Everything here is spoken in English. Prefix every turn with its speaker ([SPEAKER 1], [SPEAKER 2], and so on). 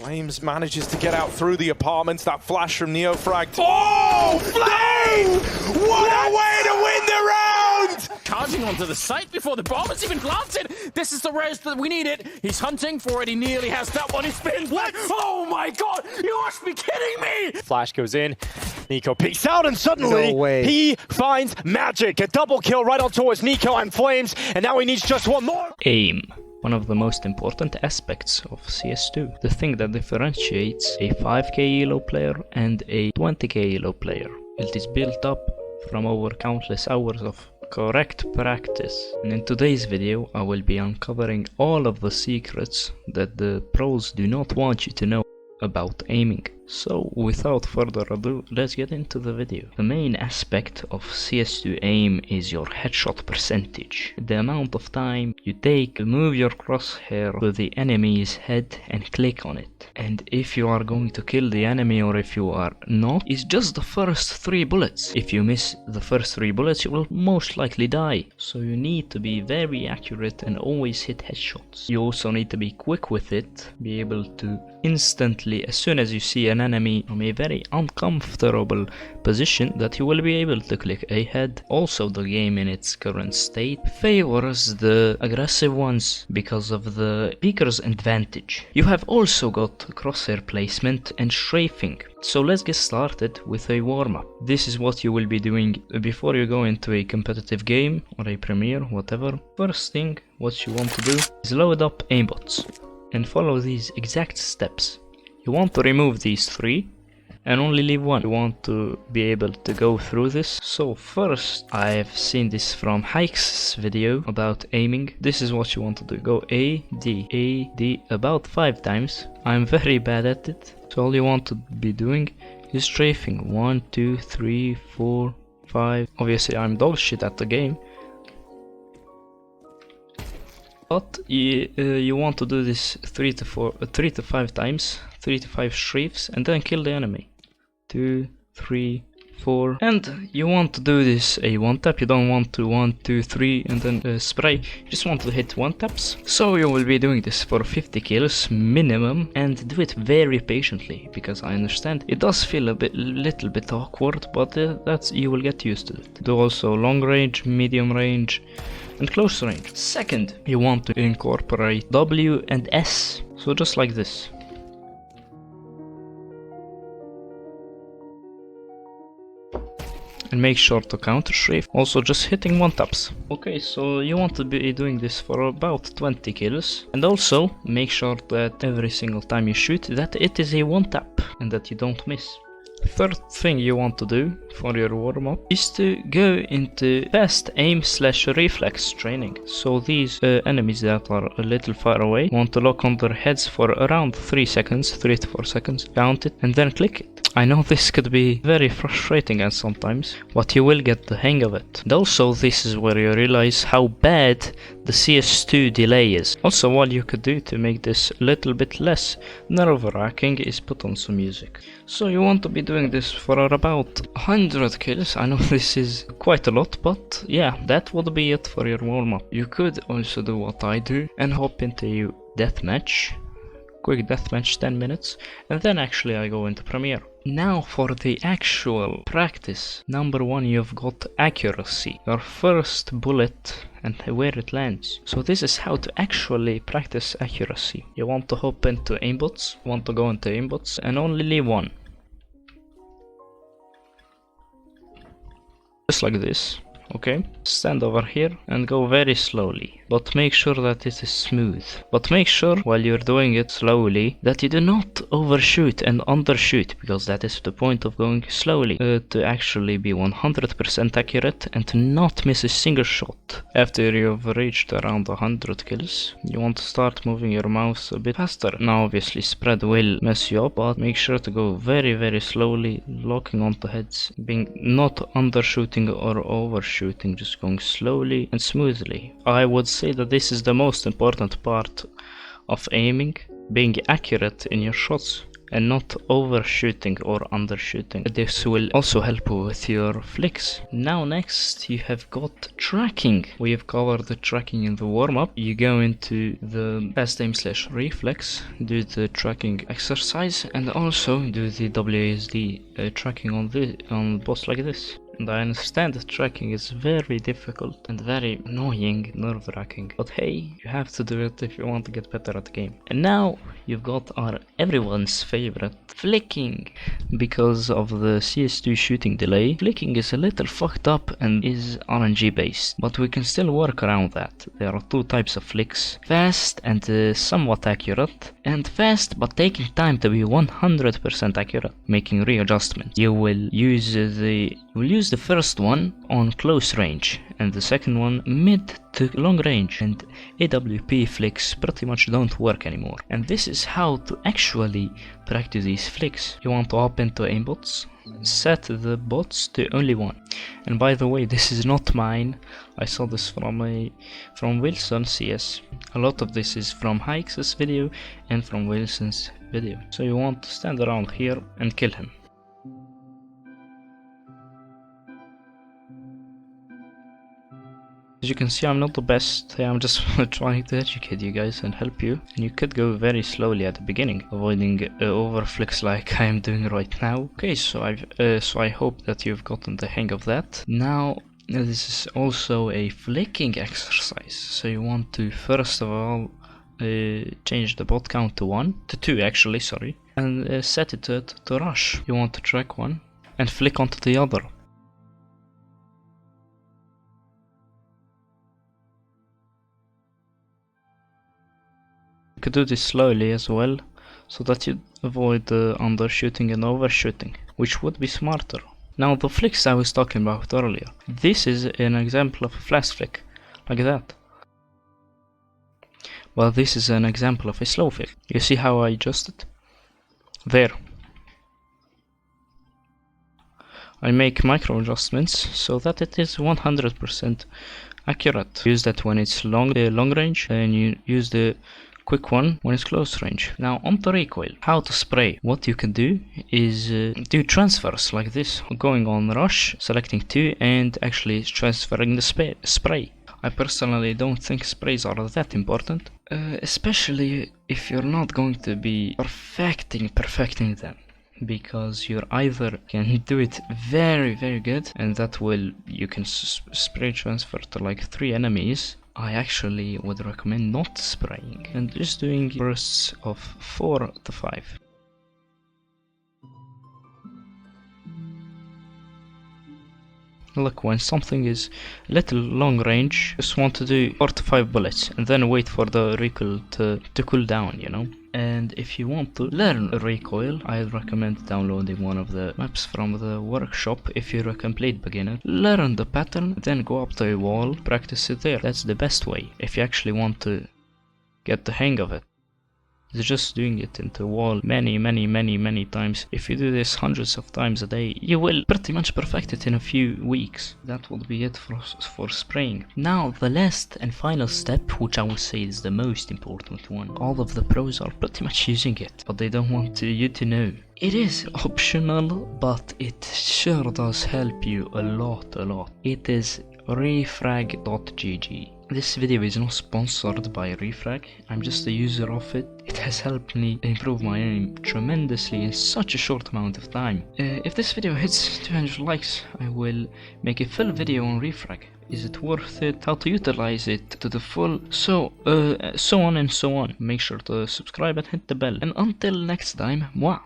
[SPEAKER 1] Flames manages to get out through the apartments. That flash from Neofrag. Oh, Flames! What a way to win the round!
[SPEAKER 2] Charging onto the site before the bomb is even planted. This is the res that we needed. He's hunting for it. He nearly has that one. He spins. What? Oh my god! You must be kidding me!
[SPEAKER 3] Flash goes in. Nico peeks out, and suddenly he finds magic. A double kill right on towards Nico and Flames, and now he needs just one more.
[SPEAKER 4] Aim. One of the most important aspects of CS2. The thing that differentiates a 5k elo player and a 20k elo player. It is built up from over countless hours of correct practice. And in today's video I will be uncovering all of the secrets that the pros do not want you to know about aiming. So without further ado, let's get into the video. The main aspect of CS2 aim is your headshot percentage. The amount of time you take to move your crosshair to the enemy's head and click on it. And if you are going to kill the enemy or if you are not, it's just the first 3 bullets. If you miss the first 3 bullets, you will most likely die. So you need to be very accurate and always hit headshots. You also need to be quick with it, be able to instantly, as soon as you see an enemy from a very uncomfortable position, that you will be able to click a head. Also, the game in its current state favors the aggressive ones because of the speaker's advantage. You have also got crosshair placement and strafing. So let's get started with a warm-up. This is what you will be doing before you go into a competitive game or a premiere, whatever. First thing what you want to do is load up aimbots and follow these exact steps. You want to remove these 3 and only leave 1. You want to be able to go through this. So first, I've seen this from Hike's video about aiming. This is what you want to do. Go A, D, about 5 times. I'm very bad at it. So all you want to be doing is strafing. 1, 2, 3, 4, 5. Obviously I'm dog shit at the game. But you want to do this 3 to 5 times, 3 to 5 strafes, and then kill the enemy. 2, 3, 4, and you want to do this a 1 tap. You don't want to 1, 2, 3 and then spray. You just want to hit 1 taps. So you will be doing this for 50 kills minimum, and do it very patiently, because I understand it does feel a little bit awkward, but that's, you will get used to it. Do also long range, medium range, and close range. Second, you want to incorporate W and S, so just like this. And make sure to counter strafe, also just hitting 1 taps. Okay, so you want to be doing this for about 20 kills, and also make sure that every single time you shoot that it is a 1 tap and that you don't miss. Third thing you want to do for your warm-up is to go into fast aim / reflex training. So these enemies that are a little far away, want to lock on their heads for around 3 seconds, 3 to 4 seconds, count it, and then click it. I know this could be very frustrating and sometimes, but you will get the hang of it. And also, this is where you realize how bad the CS2 delay is. Also, what you could do to make this a little bit less nerve-wracking is put on some music. So you want to be doing this for about 100 kills. I know this is quite a lot, but yeah, that would be it for your warm-up. You could also do what I do and hop into a deathmatch. Quick deathmatch, 10 minutes, and then actually I go into premiere. Now for the actual practice. Number 1, you've got accuracy. Your first bullet and where it lands. So this is how to actually practice accuracy. You want to hop into aimbots, want to go into aimbots, and only leave 1. Just like this. Okay, stand over here and go very slowly, but make sure that it is smooth. But make sure while you're doing it slowly that you do not overshoot and undershoot, because that is the point of going slowly, to actually be 100% accurate and to not miss a single shot. After you've reached around 100 kills, you want to start moving your mouse a bit faster. Now obviously spread will mess you up, but make sure to go very slowly, locking onto heads, being not undershooting or overshooting. Just going slowly and smoothly. I would say that this is the most important part of aiming, being accurate in your shots and not overshooting or undershooting. This will also help with your flicks. Now next you have got tracking. We have covered the tracking in the warm-up. You go into the fast aim / reflex, do the tracking exercise, and also do the WASD tracking on boss like this. And I understand that tracking is very difficult and very annoying, nerve-wracking, but hey, you have to do it if you want to get better at the game. And now you've got everyone's favorite, flicking. Because of the CS2 shooting delay, flicking is a little fucked up and is RNG based, but we can still work around that. There are two types of flicks, fast and somewhat accurate, and fast but taking time to be 100% accurate, making readjustments. You will use the first one on close range and the second one mid to long range, and AWP flicks pretty much don't work anymore. And this is how to actually practice these flicks. You want to hop into aimbots, set the bots to only one. And by the way, this is not mine. I saw this from Wilson CS. A lot of this is from Hikes' video and from Wilson's video. So you want to stand around here and kill him. As you can see, I'm not the best. I'm just trying to educate you guys and help you. And you could go very slowly at the beginning, avoiding overflicks like I am doing right now. Okay, so I hope that you've gotten the hang of that. Now, this is also a flicking exercise. So you want to first of all change the bot count to 2 actually, sorry, and set it to rush. You want to track one and flick onto the other. You could do this slowly as well, so that you avoid undershooting and overshooting, which would be smarter. Now the flicks I was talking about earlier, this is an example of a flash flick, like that. Well, this is an example of a slow flick. You see how I adjusted? There. I make micro adjustments so that it is 100% accurate. Use that when it's long range, and you use the quick one when it's close range. Now on the recoil, how to spray. What you can do is do transfers like this, going on rush, selecting 2 and actually transferring the spray. I personally don't think sprays are that important, especially if you're not going to be perfecting them, because you either can do it very good, and that will, you can spray transfer to like 3 enemies. I actually would recommend not spraying and just doing bursts of 4 to 5. Look, when something is a little long range, just want to do 4 to 5 bullets and then wait for the recoil to cool down, you know. And if you want to learn recoil, I'd recommend downloading one of the maps from the workshop. If you're a complete beginner, learn the pattern, then go up to a wall, practice it there. That's the best way if you actually want to get the hang of it. It's just doing it into a wall many times. If you do this hundreds of times a day, you will pretty much perfect it in a few weeks. That would be it for spraying. Now the last and final step, which I would say is the most important one. All of the pros are pretty much using it, but they don't want you to know. It is optional, but it sure does help you a lot. It is refrag.gg. This video is not sponsored by Refrag, I'm just a user of it. It has helped me improve my aim tremendously in such a short amount of time. If this video hits 200 likes, I will make a full video on Refrag. Is it worth it? How to utilize it to the full? So on and so on. Make sure to subscribe and hit the bell. And until next time, moi.